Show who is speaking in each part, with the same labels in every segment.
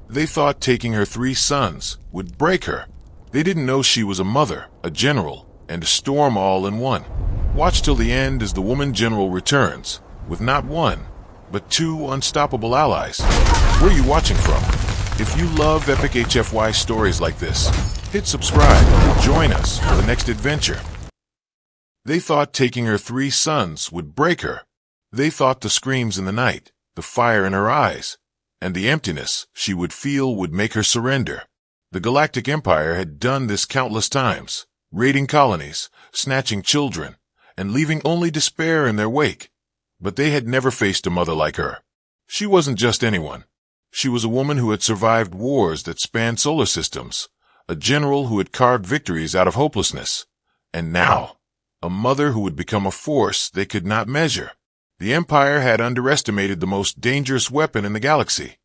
Speaker 1: They thought taking her 3 sons would break her. They didn't know she was a mother, a general, and a storm all in one. Watch till the end as the woman general returns, with not 1, but 2 unstoppable allies. Where are you watching from? If you love epic HFY stories like this, hit subscribe and join us for the next adventure. They thought taking her 3 sons would break her. They thought the screams in the night, the fire in her eyes, and the emptiness she would feel would make her surrender. The Galactic Empire had done this countless times, raiding colonies, snatching children, and leaving only despair in their wake. But they had never faced a mother like her. She wasn't just anyone. She was a woman who had survived wars that spanned solar systems, a general who had carved victories out of hopelessness, and now, a mother who would become a force they could not measure. The Empire had underestimated the most dangerous weapon in the galaxy,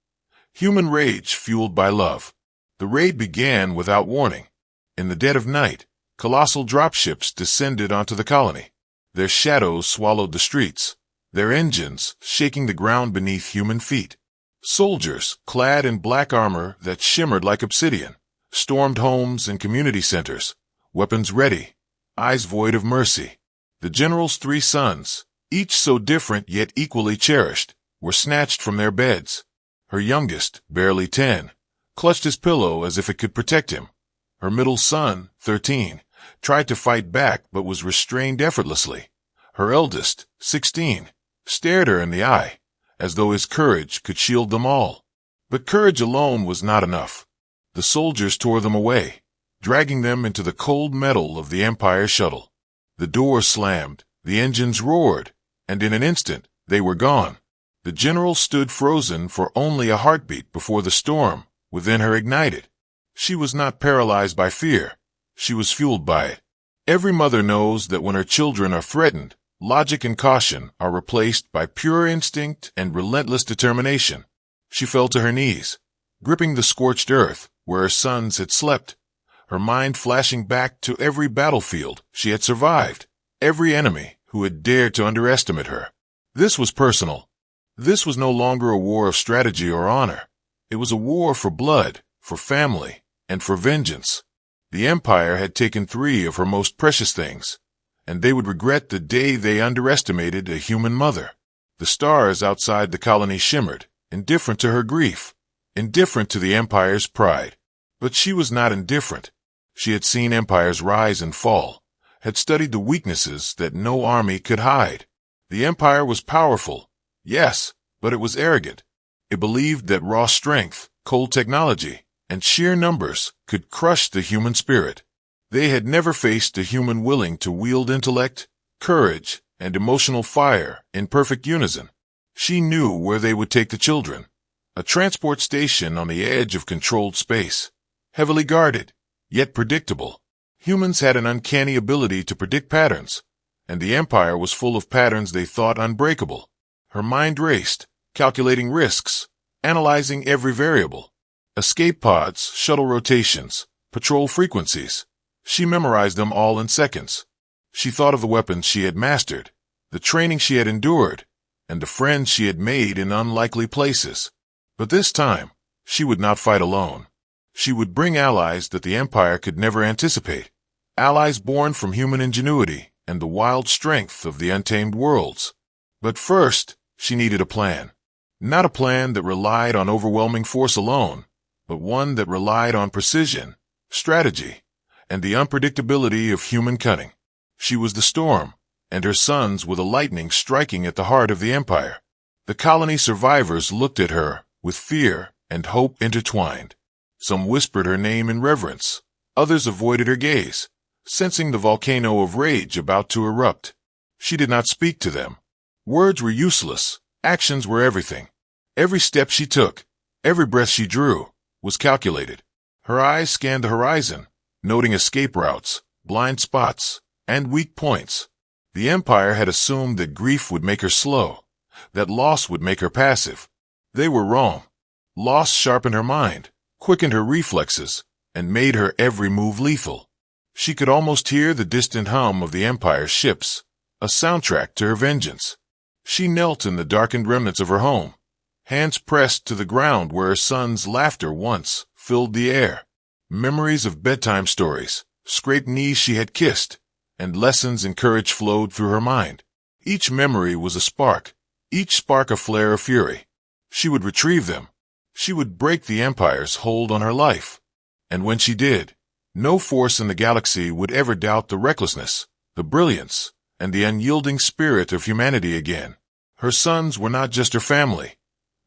Speaker 1: human rage fueled by love. The raid began without warning. In the dead of night, colossal dropships descended onto the colony. Their shadows swallowed the streets, their engines shaking the ground beneath human feet. Soldiers, clad in black armor that shimmered like obsidian, stormed homes and community centers, weapons ready, eyes void of mercy. The general's 3 sons, each so different yet equally cherished, were snatched from their beds. Her youngest, barely 10, clutched his pillow as if it could protect him. Her middle son, 13, tried to fight back but was restrained effortlessly. Her eldest, 16, stared her in the eye, as though his courage could shield them all. But courage alone was not enough. The soldiers tore them away, dragging them into the cold metal of the Empire shuttle. The door slammed, the engines roared, and in an instant they were gone. The general stood frozen for only a heartbeat before the storm within her ignited. She was not paralyzed by fear. She was fueled by it. Every mother knows that when her children are threatened, logic and caution are replaced by pure instinct and relentless determination. She fell to her knees, gripping the scorched earth where her sons had slept, her mind flashing back to every battlefield she had survived, every enemy who had dared to underestimate her. This was personal. This was no longer a war of strategy or honor. It was a war for blood, for family, and for vengeance. The Empire had taken 3 of her most precious things, and they would regret the day they underestimated a human mother. The stars outside the colony shimmered, indifferent to her grief, indifferent to the Empire's pride. But she was not indifferent. She had seen empires rise and fall, had studied the weaknesses that no army could hide. The Empire was powerful, yes, but it was arrogant. It believed that raw strength, cold technology, and sheer numbers could crush the human spirit. They had never faced a human willing to wield intellect, courage, and emotional fire in perfect unison. She knew where they would take the children. A transport station on the edge of controlled space, heavily guarded, yet predictable. Humans had an uncanny ability to predict patterns, and the Empire was full of patterns they thought unbreakable. Her mind raced, calculating risks, analyzing every variable. Escape pods, shuttle rotations, patrol frequencies. She memorized them all in seconds. She thought of the weapons she had mastered, the training she had endured, and the friends she had made in unlikely places. But this time, she would not fight alone. She would bring allies that the Empire could never anticipate, allies born from human ingenuity and the wild strength of the untamed worlds. But first, she needed a plan. Not a plan that relied on overwhelming force alone, but one that relied on precision, strategy, and the unpredictability of human cunning. She was the storm, and her sons were the lightning striking at the heart of the Empire. The colony survivors looked at her with fear and hope intertwined. Some whispered her name in reverence. Others avoided her gaze, sensing the volcano of rage about to erupt. She did not speak to them. Words were useless. Actions were everything. Every step she took, every breath she drew, was calculated. Her eyes scanned the horizon, noting escape routes, blind spots, and weak points. The Empire had assumed that grief would make her slow, that loss would make her passive. They were wrong. Loss sharpened her mind, quickened her reflexes, and made her every move lethal. She could almost hear the distant hum of the Empire's ships, a soundtrack to her vengeance. She knelt in the darkened remnants of her home, hands pressed to the ground where her son's laughter once filled the air. Memories of bedtime stories, scraped knees she had kissed, and lessons in courage flowed through her mind. Each memory was a spark, each spark a flare of fury. She would retrieve them. She would break the Empire's hold on her life. And when she did, no force in the galaxy would ever doubt the recklessness, the brilliance, and the unyielding spirit of humanity again. Her sons were not just her family.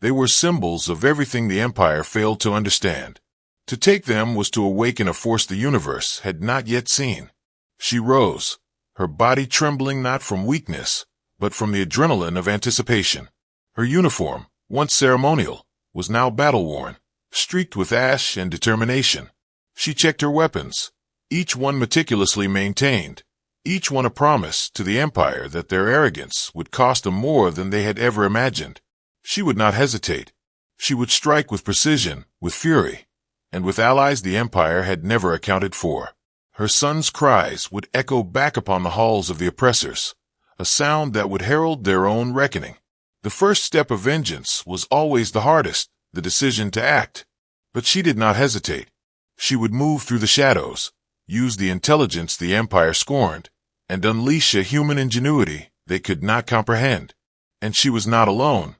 Speaker 1: They were symbols of everything the Empire failed to understand. To take them was to awaken a force the universe had not yet seen. She rose, her body trembling not from weakness, but from the adrenaline of anticipation. Her uniform, once ceremonial, was now battle-worn, streaked with ash and determination. She checked her weapons, each one meticulously maintained, each one a promise to the Empire that their arrogance would cost them more than they had ever imagined. She would not hesitate. She would strike with precision, with fury, and with allies the Empire had never accounted for. Her sons' cries would echo back upon the halls of the oppressors, a sound that would herald their own reckoning. The first step of vengeance was always the hardest, the decision to act. But she did not hesitate. She would move through the shadows, use the intelligence the Empire scorned, and unleash a human ingenuity they could not comprehend. And she was not alone.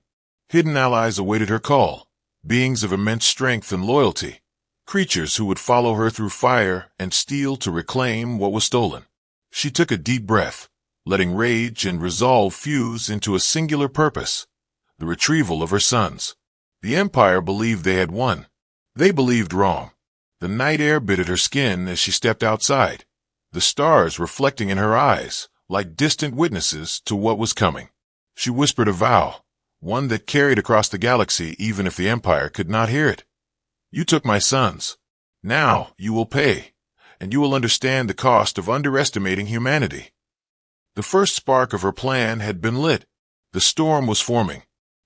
Speaker 1: Hidden allies awaited her call, beings of immense strength and loyalty, creatures who would follow her through fire and steel to reclaim what was stolen. She took a deep breath, letting rage and resolve fuse into a singular purpose, the retrieval of her sons. The Empire believed they had won. They believed wrong. The night air bit at her skin as she stepped outside, the stars reflecting in her eyes like distant witnesses to what was coming. She whispered a vow, one that carried across the galaxy even if the Empire could not hear it. You took my sons. Now you will pay, and you will understand the cost of underestimating humanity. The first spark of her plan had been lit. The storm was forming,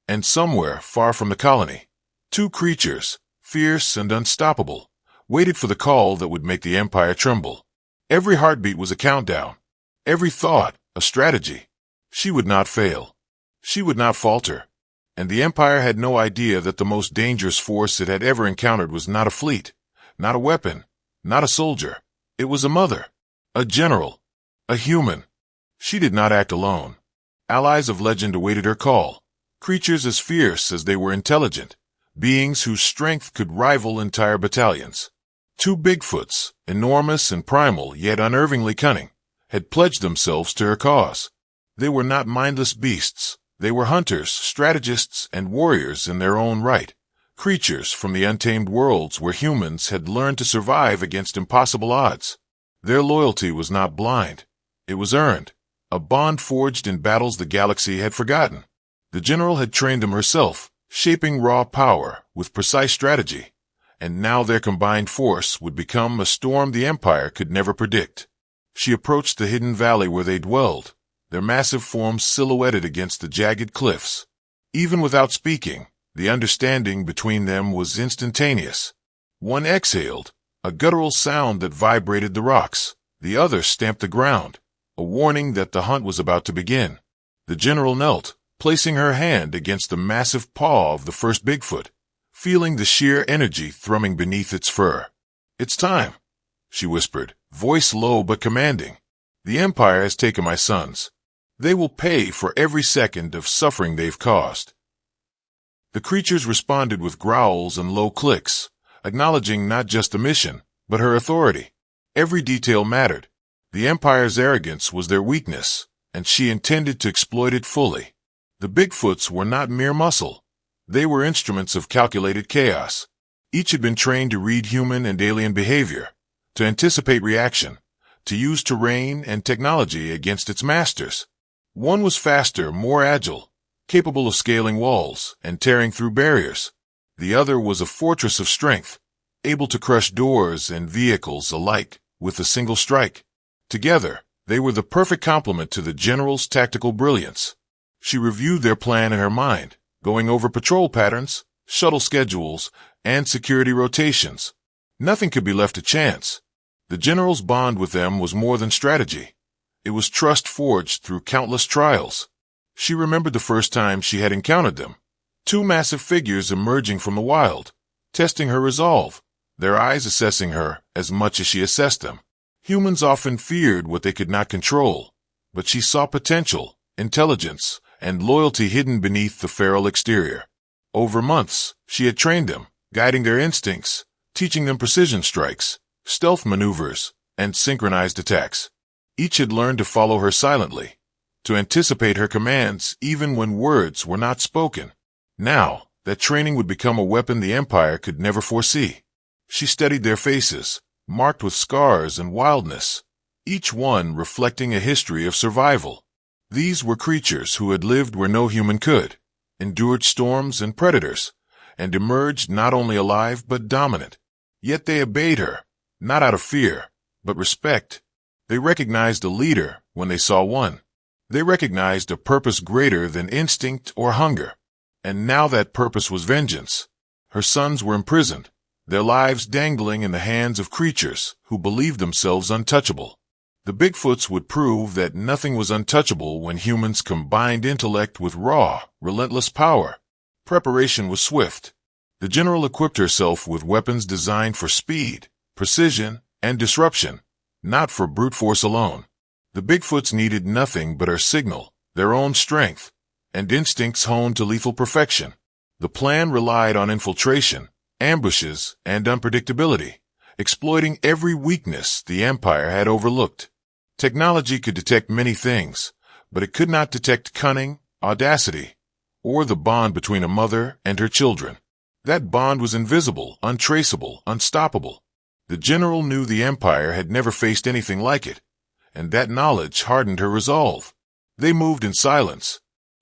Speaker 1: and somewhere far from the colony, two creatures, fierce and unstoppable, waited for the call that would make the Empire tremble. Every heartbeat was a countdown, every thought a strategy. She would not fail. She would not falter. And the Empire had no idea that the most dangerous force it had ever encountered was not a fleet, not a weapon, not a soldier. It was a mother, a general, a human. She did not act alone. Allies of legend awaited her call, creatures as fierce as they were intelligent, beings whose strength could rival entire battalions. Two Bigfoots, enormous and primal yet unnervingly cunning, had pledged themselves to her cause. They were not mindless beasts. They were hunters, strategists, and warriors in their own right, creatures from the untamed worlds where humans had learned to survive against impossible odds. Their loyalty was not blind. It was earned, a bond forged in battles the galaxy had forgotten. The general had trained them herself, shaping raw power with precise strategy, and now their combined force would become a storm the Empire could never predict. She approached the hidden valley where they dwelled, their massive forms silhouetted against the jagged cliffs. Even without speaking, the understanding between them was instantaneous. One exhaled, a guttural sound that vibrated the rocks. The other stamped the ground, a warning that the hunt was about to begin. The general knelt, placing her hand against the massive paw of the first Bigfoot, feeling the sheer energy thrumming beneath its fur. "It's time," she whispered, voice low but commanding. "The Empire has taken my sons. They will pay for every second of suffering they've caused." The creatures responded with growls and low clicks, acknowledging not just the mission, but her authority. Every detail mattered. The Empire's arrogance was their weakness, and she intended to exploit it fully. The Bigfoots were not mere muscle. They were instruments of calculated chaos. Each had been trained to read human and alien behavior, to anticipate reaction, to use terrain and technology against its masters. One was faster, more agile, capable of scaling walls and tearing through barriers. The other was a fortress of strength, able to crush doors and vehicles alike with a single strike. Together, they were the perfect complement to the general's tactical brilliance. She reviewed their plan in her mind, going over patrol patterns, shuttle schedules, and security rotations. Nothing could be left to chance. The general's bond with them was more than strategy. It was trust forged through countless trials. She remembered the first time she had encountered them. Two massive figures emerging from the wild, testing her resolve, their eyes assessing her as much as she assessed them. Humans often feared what they could not control, but she saw potential, intelligence, and loyalty hidden beneath the feral exterior. Over months, she had trained them, guiding their instincts, teaching them precision strikes, stealth maneuvers, and synchronized attacks. Each had learned to follow her silently, to anticipate her commands even when words were not spoken. Now, that training would become a weapon the Empire could never foresee. She studied their faces, marked with scars and wildness, each one reflecting a history of survival. These were creatures who had lived where no human could, endured storms and predators, and emerged not only alive but dominant. Yet they obeyed her, not out of fear, but respect. They recognized a leader when they saw one. They recognized a purpose greater than instinct or hunger. And now that purpose was vengeance. Her sons were imprisoned, their lives dangling in the hands of creatures who believed themselves untouchable. The Bigfoots would prove that nothing was untouchable when humans combined intellect with raw, relentless power. Preparation was swift. The general equipped herself with weapons designed for speed, precision, and disruption, not for brute force alone. The Bigfoots needed nothing but her signal, their own strength, and instincts honed to lethal perfection. The plan relied on infiltration, ambushes, and unpredictability, exploiting every weakness the Empire had overlooked. Technology could detect many things, but it could not detect cunning, audacity, or the bond between a mother and her children. That bond was invisible, untraceable, unstoppable. The general knew the Empire had never faced anything like it, and that knowledge hardened her resolve. They moved in silence.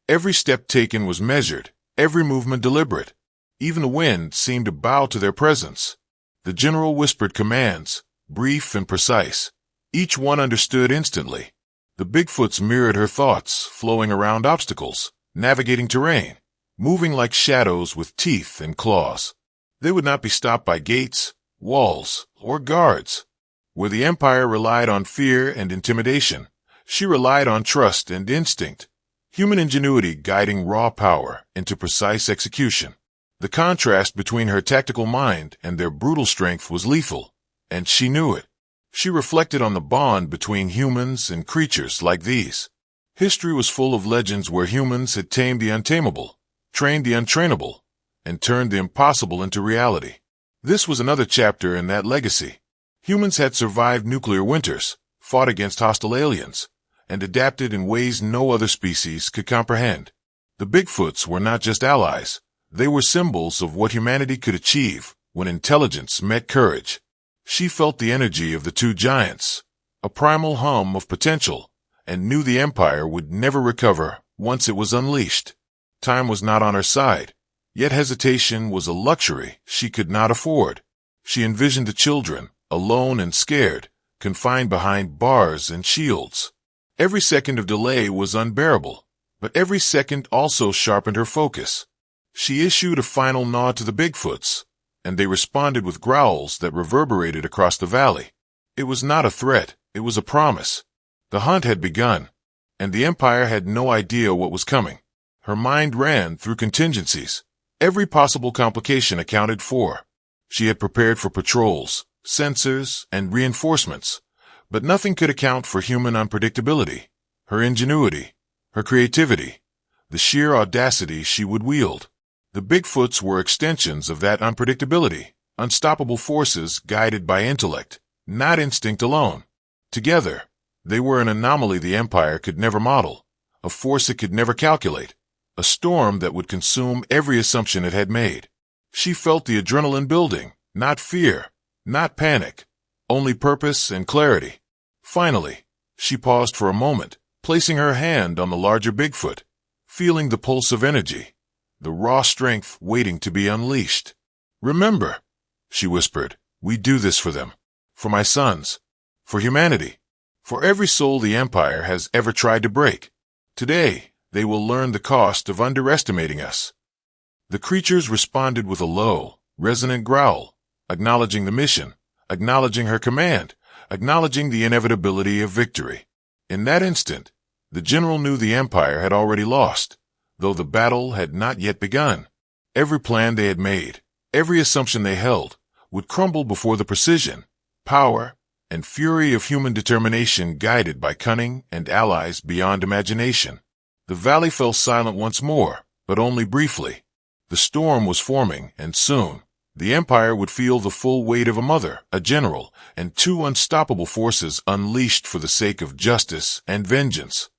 Speaker 1: Every step taken was measured, every movement deliberate. Even the wind seemed to bow to their presence. The general whispered commands, brief and precise. Each one understood instantly. The Bigfoots mirrored her thoughts, flowing around obstacles, navigating terrain, moving like shadows with teeth and claws. They would not be stopped by gates, walls, or guards. Where the Empire relied on fear and intimidation, she relied on trust and instinct. Human ingenuity guiding raw power into precise execution. The contrast between her tactical mind and their brutal strength was lethal, and she knew it. She reflected on the bond between humans and creatures like these. History was full of legends where humans had tamed the untamable, trained the untrainable, and turned the impossible into reality. This was another chapter in that legacy. Humans had survived nuclear winters, fought against hostile aliens, and adapted in ways no other species could comprehend. The Bigfoots were not just allies, they were symbols of what humanity could achieve when intelligence met courage. She felt the energy of the two giants, a primal hum of potential, and knew the Empire would never recover once it was unleashed. Time was not on her side, yet hesitation was a luxury she could not afford. She envisioned the children, alone and scared, confined behind bars and shields. Every second of delay was unbearable, but every second also sharpened her focus. She issued a final nod to the Bigfoots, and they responded with growls that reverberated across the valley. It was not a threat, it was a promise. The hunt had begun, and the Empire had no idea what was coming. Her mind ran through contingencies, every possible complication accounted for. She had prepared for patrols, sensors, and reinforcements, but nothing could account for human unpredictability, her ingenuity, her creativity, the sheer audacity she would wield. The Bigfoots were extensions of that unpredictability, unstoppable forces guided by intellect, not instinct alone. Together, they were an anomaly the Empire could never model, a force it could never calculate, a storm that would consume every assumption it had made. She felt the adrenaline building, not fear, not panic, only purpose and clarity. Finally, she paused for a moment, placing her hand on the larger Bigfoot, feeling the pulse of energy, the raw strength waiting to be unleashed. "Remember," she whispered, "we do this for them, for my sons, for humanity, for every soul the Empire has ever tried to break. Today, they will learn the cost of underestimating us." The creatures responded with a low, resonant growl, acknowledging the mission, acknowledging her command, acknowledging the inevitability of victory. In that instant, the general knew the Empire had already lost, though the battle had not yet begun. Every plan they had made, every assumption they held, would crumble before the precision, power, and fury of human determination guided by cunning and allies beyond imagination. The valley fell silent once more, but only briefly. The storm was forming, and soon, the Empire would feel the full weight of a mother, a general, and two unstoppable forces unleashed for the sake of justice and vengeance.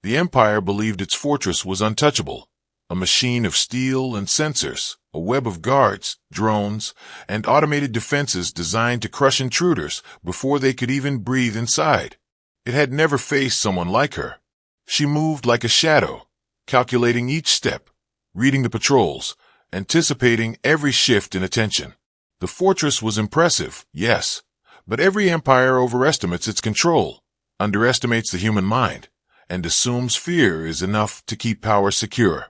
Speaker 1: The Empire believed its fortress was untouchable, a machine of steel and sensors, a web of guards, drones, and automated defenses designed to crush intruders before they could even breathe inside. It had never faced someone like her. She moved like a shadow, calculating each step, reading the patrols, anticipating every shift in attention. The fortress was impressive, yes, but every empire overestimates its control, underestimates the human mind, and assumes fear is enough to keep power secure.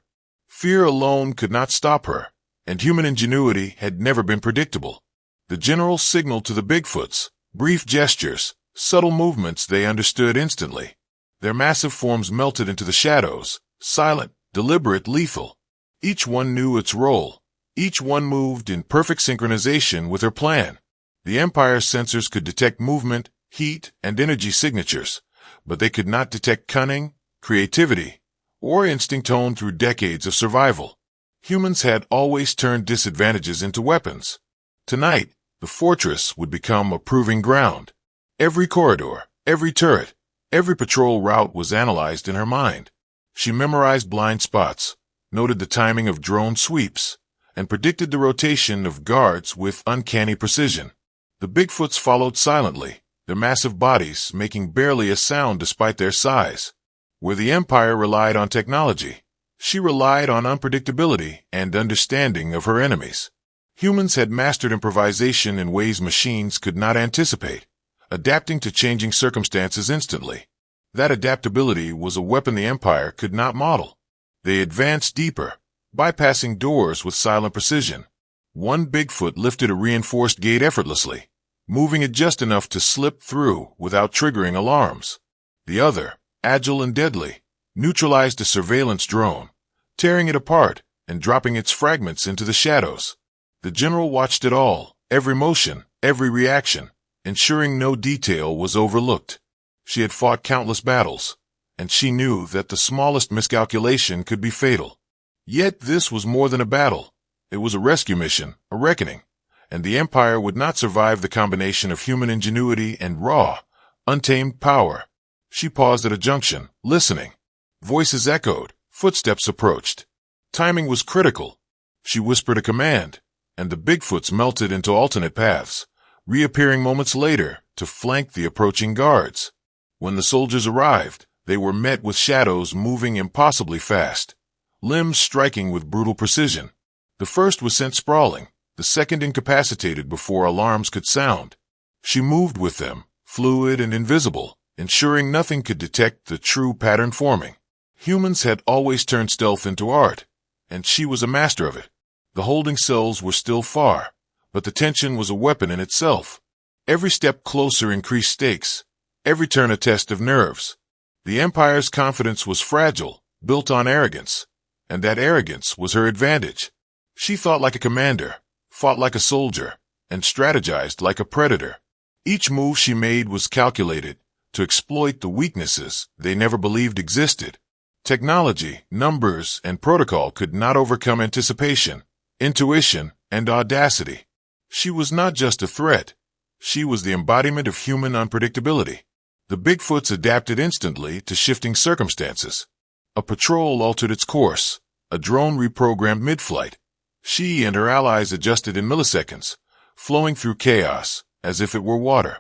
Speaker 1: Fear alone could not stop her, and human ingenuity had never been predictable. The general signaled to the Bigfoots, brief gestures, subtle movements they understood instantly. Their massive forms melted into the shadows, silent, deliberate, lethal. Each one knew its role. Each one moved in perfect synchronization with her plan. The Empire's sensors could detect movement, heat, and energy signatures, but they could not detect cunning, creativity, or instinct honed through decades of survival. Humans had always turned disadvantages into weapons. Tonight, the fortress would become a proving ground. Every corridor, every turret, every patrol route was analyzed in her mind. She memorized blind spots, noted the timing of drone sweeps, and predicted the rotation of guards with uncanny precision. The Bigfoots followed silently, their massive bodies making barely a sound despite their size. Where the Empire relied on technology, she relied on unpredictability and understanding of her enemies. Humans had mastered improvisation in ways machines could not anticipate, adapting to changing circumstances instantly. That adaptability was a weapon the Empire could not model. They advanced deeper, bypassing doors with silent precision. One Bigfoot lifted a reinforced gate effortlessly, moving it just enough to slip through without triggering alarms. The other, agile and deadly, neutralized a surveillance drone, tearing it apart and dropping its fragments into the shadows. The general watched it all, every motion, every reaction, ensuring no detail was overlooked. She had fought countless battles, and she knew that the smallest miscalculation could be fatal. Yet this was more than a battle. It was a rescue mission, a reckoning, and the Empire would not survive the combination of human ingenuity and raw, untamed power. She paused at a junction, listening. Voices echoed, footsteps approached. Timing was critical. She whispered a command, and the Bigfoots melted into alternate paths, reappearing moments later to flank the approaching guards. When the soldiers arrived, they were met with shadows moving impossibly fast, limbs striking with brutal precision. The first was sent sprawling, the second incapacitated before alarms could sound. She moved with them, fluid and invisible, ensuring nothing could detect the true pattern forming. Humans had always turned stealth into art, and she was a master of it. The holding cells were still far, but the tension was a weapon in itself. Every step closer increased stakes, every turn a test of nerves. The Empire's confidence was fragile, built on arrogance, and that arrogance was her advantage. She thought like a commander, fought like a soldier, and strategized like a predator. Each move she made was calculated to exploit the weaknesses they never believed existed. Technology, numbers, and protocol could not overcome anticipation, intuition, and audacity. She was not just a threat. She was the embodiment of human unpredictability. The Bigfoots adapted instantly to shifting circumstances. A patrol altered its course, a drone reprogrammed mid-flight. She and her allies adjusted in milliseconds, flowing through chaos as if it were water.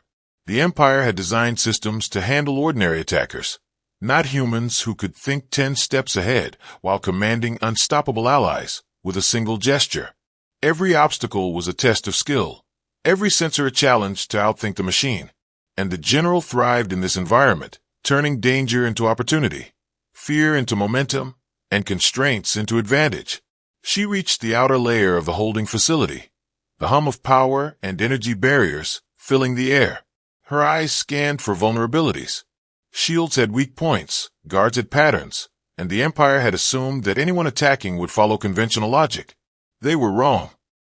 Speaker 1: The Empire had designed systems to handle ordinary attackers, not humans who could think 10 steps ahead while commanding unstoppable allies with a single gesture. Every obstacle was a test of skill, every sensor a challenge to outthink the machine. And the general thrived in this environment, turning danger into opportunity, fear into momentum, and constraints into advantage. She reached the outer layer of the holding facility, the hum of power and energy barriers filling the air. Her eyes scanned for vulnerabilities. Shields had weak points, guards had patterns, and the Empire had assumed that anyone attacking would follow conventional logic. They were wrong.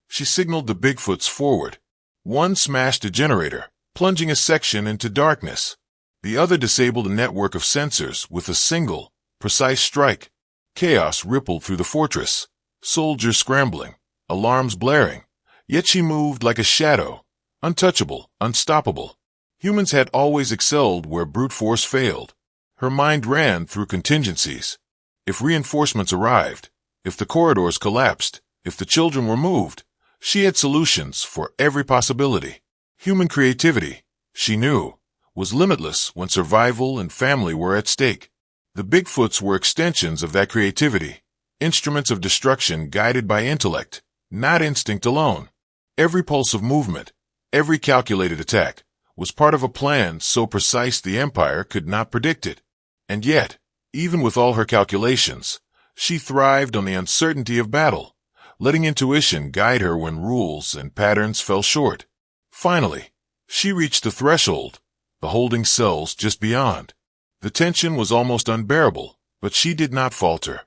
Speaker 1: She signaled the Bigfoots forward. One smashed a generator, plunging a section into darkness. The other disabled a network of sensors with a single, precise strike. Chaos rippled through the fortress, soldiers scrambling, alarms blaring. Yet she moved like a shadow, untouchable, unstoppable. Humans had always excelled where brute force failed. Her mind ran through contingencies. If reinforcements arrived, if the corridors collapsed, if the children were moved, she had solutions for every possibility. Human creativity, she knew, was limitless when survival and family were at stake. The Bigfoots were extensions of that creativity, instruments of destruction guided by intellect, not instinct alone. Every pulse of movement, every calculated attack, was part of a plan so precise the Empire could not predict it. And yet, even with all her calculations, she thrived on the uncertainty of battle, letting intuition guide her when rules and patterns fell short. Finally, she reached the threshold, the holding cells just beyond. The tension was almost unbearable, but she did not falter.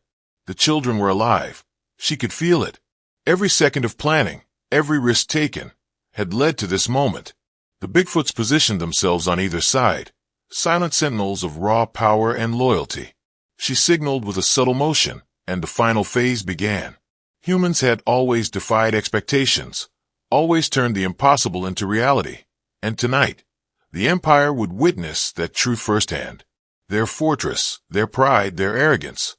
Speaker 1: The children were alive. She could feel it. Every second of planning, every risk taken, had led to this moment. The Bigfoots positioned themselves on either side, silent sentinels of raw power and loyalty. She signaled with a subtle motion, and the final phase began. Humans had always defied expectations, always turned the impossible into reality. And tonight, the Empire would witness that truth firsthand. Their fortress, their pride, their arrogance.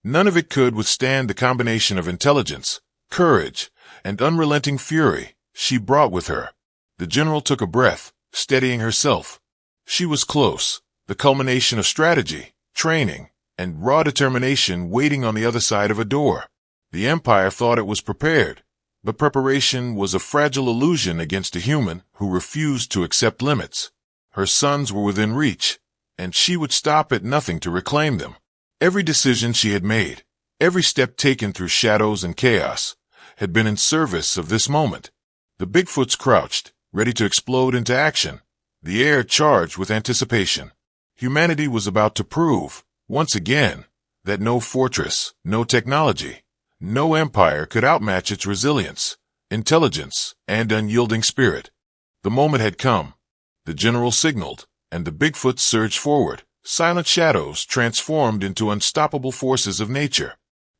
Speaker 1: None of it could withstand the combination of intelligence, courage, and unrelenting fury she brought with her. The general took a breath, steadying herself. She was close, the culmination of strategy, training, and raw determination waiting on the other side of a door. The Empire thought it was prepared, but preparation was a fragile illusion against a human who refused to accept limits. Her sons were within reach, and she would stop at nothing to reclaim them. Every decision she had made, every step taken through shadows and chaos, had been in service of this moment. The Bigfoots crouched, ready to explode into action, the air charged with anticipation. Humanity was about to prove, once again, that no fortress, no technology, no empire could outmatch its resilience, intelligence, and unyielding spirit. The moment had come. The general signaled, and the Bigfoots surged forward, silent shadows transformed into unstoppable forces of nature.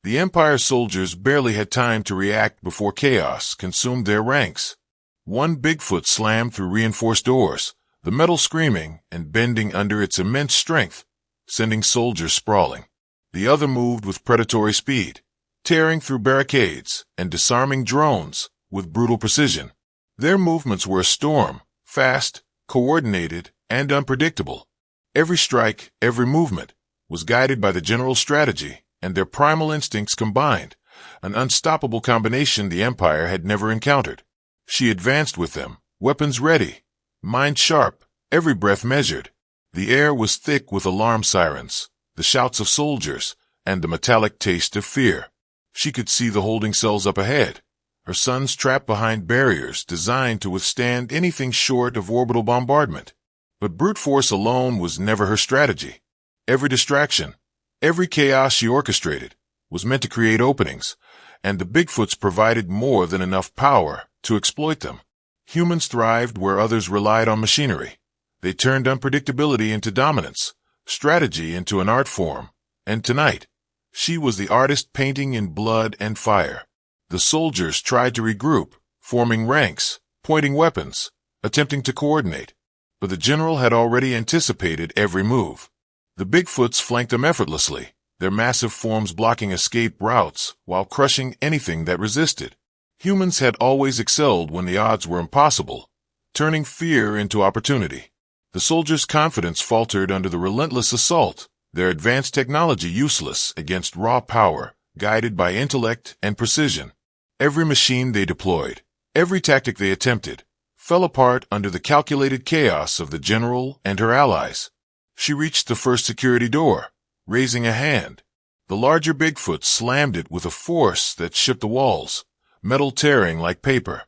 Speaker 1: The Empire's soldiers barely had time to react before chaos consumed their ranks. One Bigfoot slammed through reinforced doors, the metal screaming and bending under its immense strength, sending soldiers sprawling. The other moved with predatory speed, tearing through barricades and disarming drones with brutal precision. Their movements were a storm, fast, coordinated, and unpredictable. Every strike, every movement, was guided by the general's strategy and their primal instincts combined, an unstoppable combination the Empire had never encountered. She advanced with them, weapons ready, mind sharp, every breath measured. The air was thick with alarm sirens, the shouts of soldiers, and the metallic taste of fear. She could see the holding cells up ahead, her sons trapped behind barriers designed to withstand anything short of orbital bombardment. But brute force alone was never her strategy. Every distraction, every chaos she orchestrated, was meant to create openings, and the Bigfoots provided more than enough power to exploit them. Humans thrived where others relied on machinery. They turned unpredictability into dominance, strategy into an art form, and tonight, she was the artist painting in blood and fire. The soldiers tried to regroup, forming ranks, pointing weapons, attempting to coordinate, but the general had already anticipated every move. The Bigfoots flanked them effortlessly, their massive forms blocking escape routes while crushing anything that resisted. Humans had always excelled when the odds were impossible, turning fear into opportunity. The soldiers' confidence faltered under the relentless assault, their advanced technology useless against raw power, guided by intellect and precision. Every machine they deployed, every tactic they attempted, fell apart under the calculated chaos of the general and her allies. She reached the first security door, raising a hand. The larger Bigfoot slammed it with a force that shook the walls, metal tearing like paper.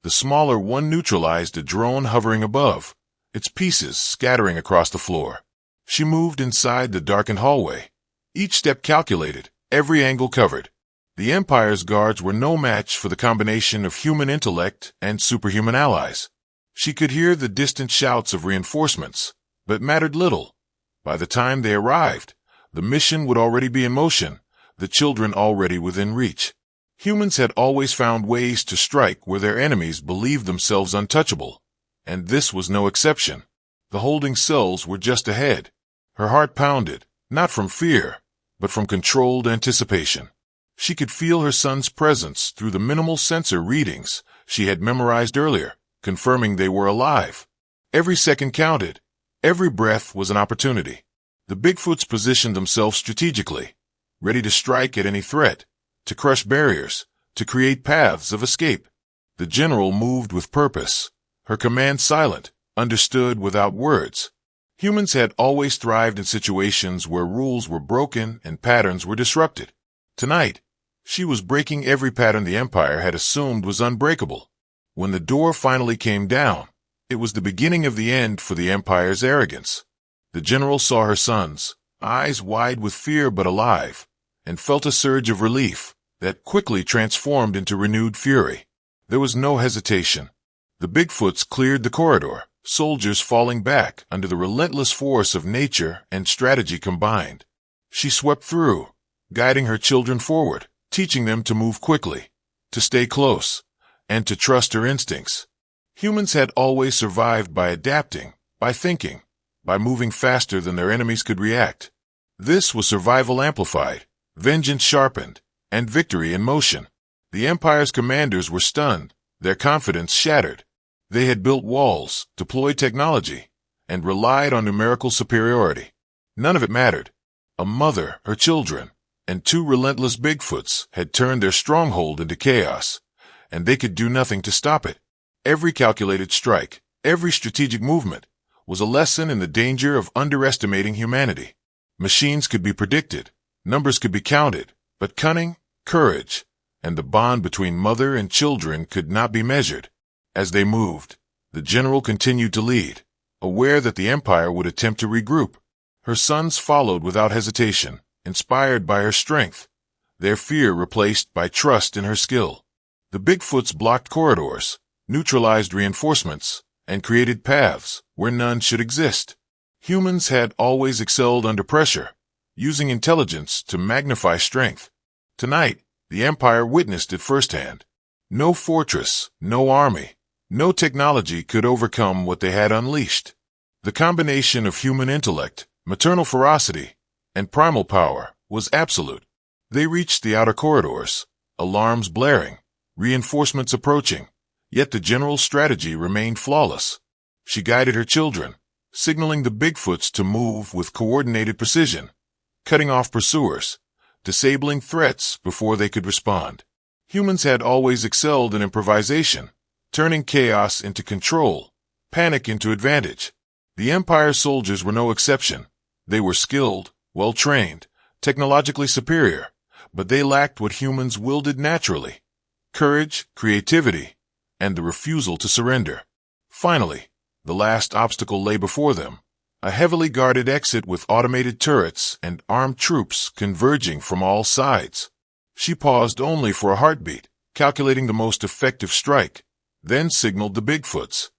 Speaker 1: The smaller one neutralized a drone hovering above, its pieces scattering across the floor. She moved inside the darkened hallway, each step calculated, every angle covered. The Empire's guards were no match for the combination of human intellect and superhuman allies. She could hear the distant shouts of reinforcements, but mattered little. By the time they arrived, the mission would already be in motion, the children already within reach. Humans had always found ways to strike where their enemies believed themselves untouchable, and this was no exception. The holding cells were just ahead. Her heart pounded, not from fear, but from controlled anticipation. She could feel her son's presence through the minimal sensor readings she had memorized earlier, confirming they were alive. Every second counted. Every breath was an opportunity. The Bigfoots positioned themselves strategically, ready to strike at any threat, to crush barriers, to create paths of escape. The general moved with purpose, her command silent, understood without words. Humans had always thrived in situations where rules were broken and patterns were disrupted. Tonight, she was breaking every pattern the Empire had assumed was unbreakable. When the door finally came down, it was the beginning of the end for the Empire's arrogance. The general saw her sons, eyes wide with fear but alive, and felt a surge of relief that quickly transformed into renewed fury. There was no hesitation. The Bigfoots cleared the corridor, soldiers falling back under the relentless force of nature and strategy combined. She swept through, guiding her children forward, teaching them to move quickly, to stay close, and to trust her instincts. Humans had always survived by adapting, by thinking, by moving faster than their enemies could react. This was survival amplified, vengeance sharpened, and victory in motion. The Empire's commanders were stunned, their confidence shattered. They had built walls, deployed technology, and relied on numerical superiority. None of it mattered. A mother, her children, and two relentless Bigfoots had turned their stronghold into chaos, and they could do nothing to stop it. Every calculated strike, every strategic movement, was a lesson in the danger of underestimating humanity. Machines could be predicted, numbers could be counted, but cunning, courage, and the bond between mother and children could not be measured. As they moved, the general continued to lead, aware that the Empire would attempt to regroup. Her sons followed without hesitation, inspired by her strength, their fear replaced by trust in her skill. The Bigfoots blocked corridors, neutralized reinforcements, and created paths where none should exist. Humans had always excelled under pressure, using intelligence to magnify strength. Tonight, the Empire witnessed it firsthand. No fortress, no army, no technology could overcome what they had unleashed. The combination of human intellect, maternal ferocity, and primal power was absolute. They reached the outer corridors, alarms blaring, reinforcements approaching, yet the general's strategy remained flawless. She guided her children, signaling the Bigfoots to move with coordinated precision, cutting off pursuers, disabling threats before they could respond. Humans had always excelled in improvisation, turning chaos into control, panic into advantage. The Empire's soldiers were no exception. They were skilled, well-trained, technologically superior, but they lacked what humans wielded naturally: courage, creativity, and the refusal to surrender. Finally, the last obstacle lay before them, a heavily guarded exit with automated turrets and armed troops converging from all sides. She paused only for a heartbeat, calculating the most effective strike, then signaled the Bigfoots.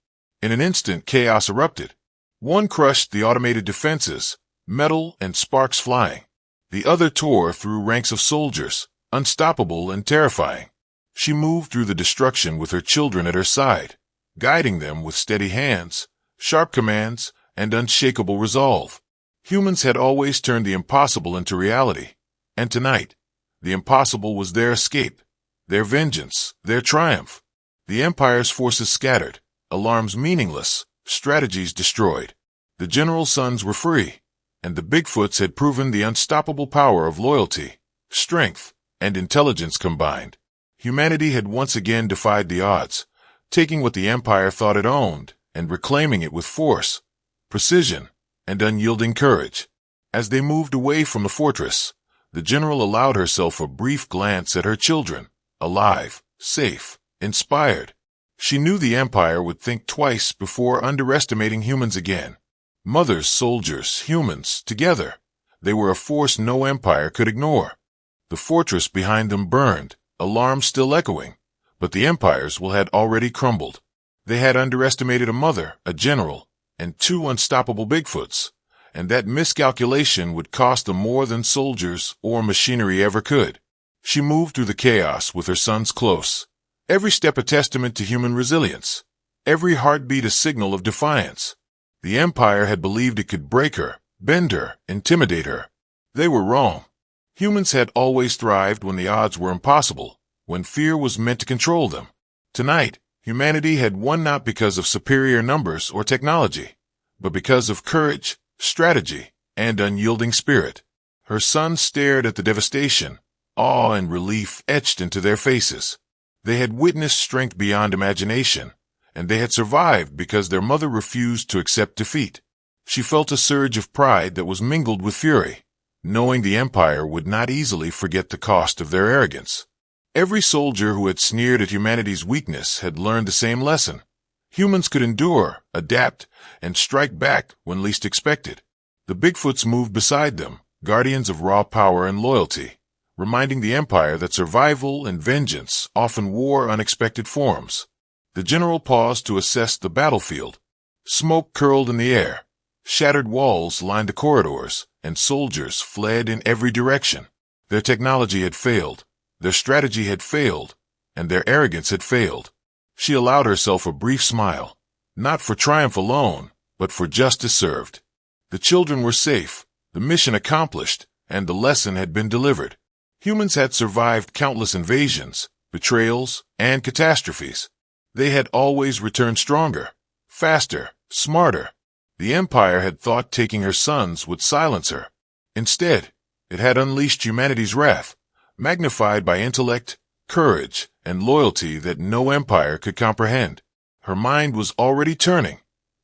Speaker 1: In an instant, chaos erupted. One crushed the automated defenses, metal and sparks flying. The other tore through ranks of soldiers, unstoppable and terrifying. She moved through the destruction with her children at her side, guiding them with steady hands, sharp commands, and unshakable resolve. Humans had always turned the impossible into reality, and tonight, the impossible was their escape, their vengeance, their triumph. The Empire's forces scattered, alarms meaningless, strategies destroyed. The general's sons were free, and the Bigfoots had proven the unstoppable power of loyalty, strength, and intelligence combined. Humanity had once again defied the odds, taking what the Empire thought it owned and reclaiming it with force, precision, and unyielding courage. As they moved away from the fortress, the general allowed herself a brief glance at her children, alive, safe, inspired. She knew the Empire would think twice before underestimating humans again. Mothers, soldiers, humans, together. They were a force no empire could ignore. The fortress behind them burned, alarms still echoing, but the empires had already crumbled. They had underestimated a mother, a general, and 2 unstoppable Bigfoots, and that miscalculation would cost them more than soldiers or machinery ever could. She moved through the chaos with her sons close, every step a testament to human resilience, every heartbeat a signal of defiance. The empire had believed it could break her, bend her, intimidate her. They were wrong. Humans had always thrived when the odds were impossible, when fear was meant to control them. Tonight, humanity had won not because of superior numbers or technology, but because of courage, strategy, and unyielding spirit. Her sons stared at the devastation, awe and relief etched into their faces. They had witnessed strength beyond imagination, and they had survived because their mother refused to accept defeat. She felt a surge of pride that was mingled with fury, knowing the empire would not easily forget the cost of their arrogance. Every soldier who had sneered at humanity's weakness had learned the same lesson. Humans could endure, adapt, and strike back when least expected. The Bigfoots moved beside them, guardians of raw power and loyalty, reminding the empire that survival and vengeance often wore unexpected forms. The general paused to assess the battlefield. Smoke curled in the air. Shattered walls lined the corridors, and soldiers fled in every direction. Their technology had failed, their strategy had failed, and their arrogance had failed. She allowed herself a brief smile, not for triumph alone, but for justice served. The children were safe, the mission accomplished, and the lesson had been delivered. Humans had survived countless invasions, betrayals, and catastrophes. They had always returned stronger, faster, smarter. The empire had thought taking her sons would silence her. Instead, it had unleashed humanity's wrath, magnified by intellect, courage, and loyalty that no empire could comprehend. Her mind was already turning,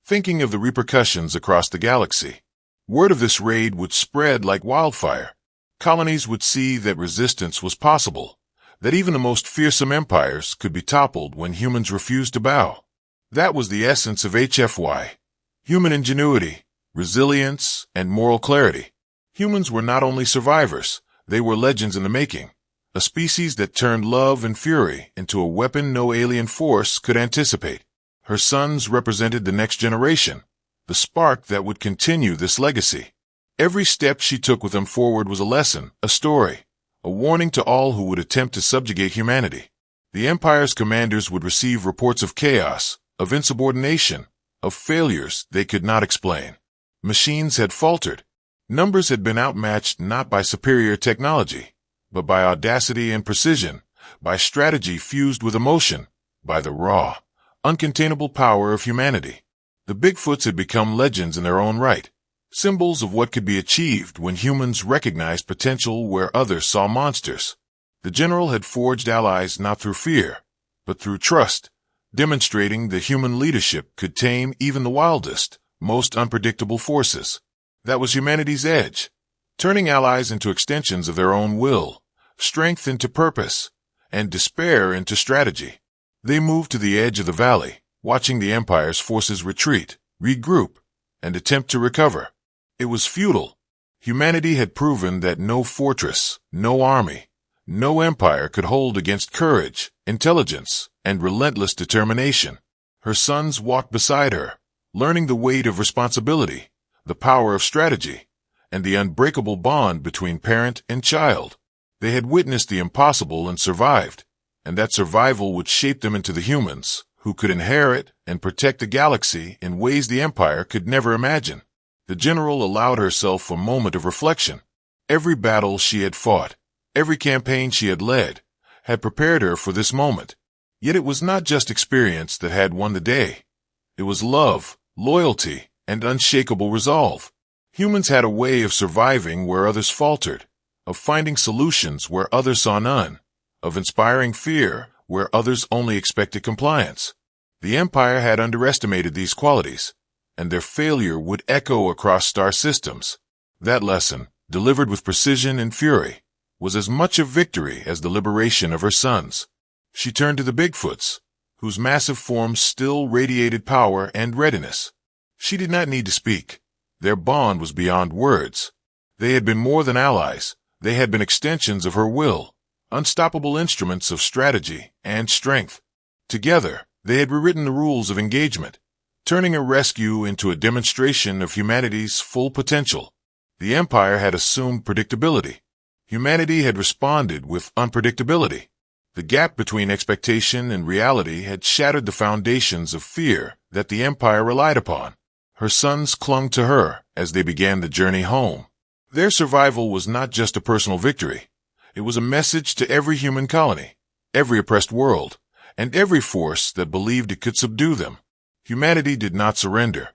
Speaker 1: thinking of the repercussions across the galaxy. Word of this raid would spread like wildfire. Colonies would see that resistance was possible, that even the most fearsome empires could be toppled when humans refused to bow. That was the essence of HFY. Human ingenuity, resilience, and moral clarity. Humans were not only survivors, they were legends in the making, a species that turned love and fury into a weapon no alien force could anticipate. Her sons represented the next generation, the spark that would continue this legacy. Every step she took with them forward was a lesson, a story, a warning to all who would attempt to subjugate humanity. The Empire's commanders would receive reports of chaos, of insubordination, of failures they could not explain. Machines had faltered. Numbers had been outmatched not by superior technology, but by audacity and precision, by strategy fused with emotion, by the raw, uncontainable power of humanity. The Bigfoots had become legends in their own right, symbols of what could be achieved when humans recognized potential where others saw monsters. The general had forged allies not through fear, but through trust, demonstrating that human leadership could tame even the wildest, most unpredictable forces. That was humanity's edge, turning allies into extensions of their own will, strength into purpose, and despair into strategy. They moved to the edge of the valley, watching the Empire's forces retreat, regroup, and attempt to recover. It was futile. Humanity had proven that no fortress, no army, no empire could hold against courage, intelligence, and relentless determination. Her sons walked beside her, learning the weight of responsibility, the power of strategy, and the unbreakable bond between parent and child. They had witnessed the impossible and survived, and that survival would shape them into the humans who could inherit and protect the galaxy in ways the Empire could never imagine. The general allowed herself a moment of reflection. Every battle she had fought, every campaign she had led, had prepared her for this moment. Yet it was not just experience that had won the day. It was love, loyalty, and unshakable resolve. Humans had a way of surviving where others faltered, of finding solutions where others saw none, of inspiring fear where others only expected compliance. The Empire had underestimated these qualities, and their failure would echo across star systems. That lesson, delivered with precision and fury, was as much a victory as the liberation of her sons. She turned to the Bigfoots, whose massive forms still radiated power and readiness. She did not need to speak. Their bond was beyond words. They had been more than allies. They had been extensions of her will, unstoppable instruments of strategy and strength. Together, they had rewritten the rules of engagement, turning a rescue into a demonstration of humanity's full potential. The Empire had assumed predictability. Humanity had responded with unpredictability. The gap between expectation and reality had shattered the foundations of fear that the Empire relied upon. Her sons clung to her as they began the journey home. Their survival was not just a personal victory. It was a message to every human colony, every oppressed world, and every force that believed it could subdue them. Humanity did not surrender.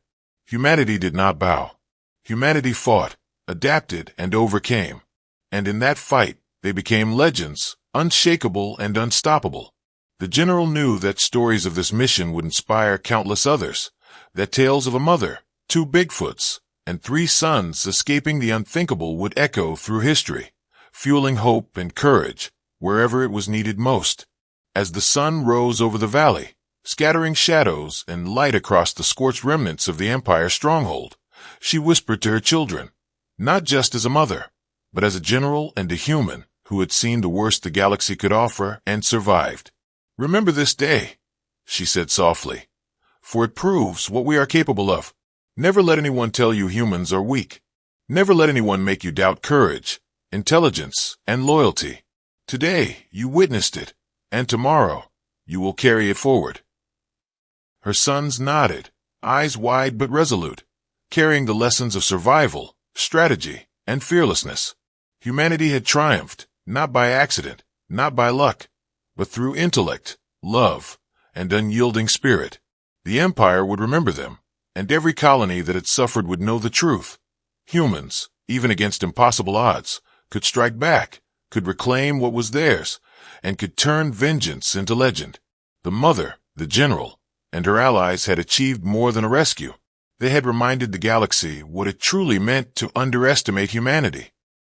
Speaker 1: Humanity did not bow. Humanity fought, adapted, and overcame. And in that fight, they became legends, unshakable and unstoppable. The general knew that stories of this mission would inspire countless others, that tales of a mother, 2 Bigfoots, and 3 sons escaping the unthinkable would echo through history, fueling hope and courage wherever it was needed most. As the sun rose over the valley, scattering shadows and light across the scorched remnants of the Empire's stronghold, she whispered to her children, not just as a mother, but as a general and a human who had seen the worst the galaxy could offer and survived. "Remember this day," she said softly, "for it proves what we are capable of. Never let anyone tell you humans are weak. Never let anyone make you doubt courage, intelligence, and loyalty. Today, you witnessed it, and tomorrow, you will carry it forward." Her sons nodded, eyes wide but resolute, carrying the lessons of survival, strategy, and fearlessness. Humanity had triumphed, not by accident, not by luck, but through intellect, love, and unyielding spirit. The Empire would remember them, and every colony that had suffered would know the truth. Humans, even against impossible odds, could strike back, could reclaim what was theirs, and could turn vengeance into legend. The mother, the general, and her allies had achieved more than a rescue. They had reminded the galaxy what it truly meant to underestimate humanity.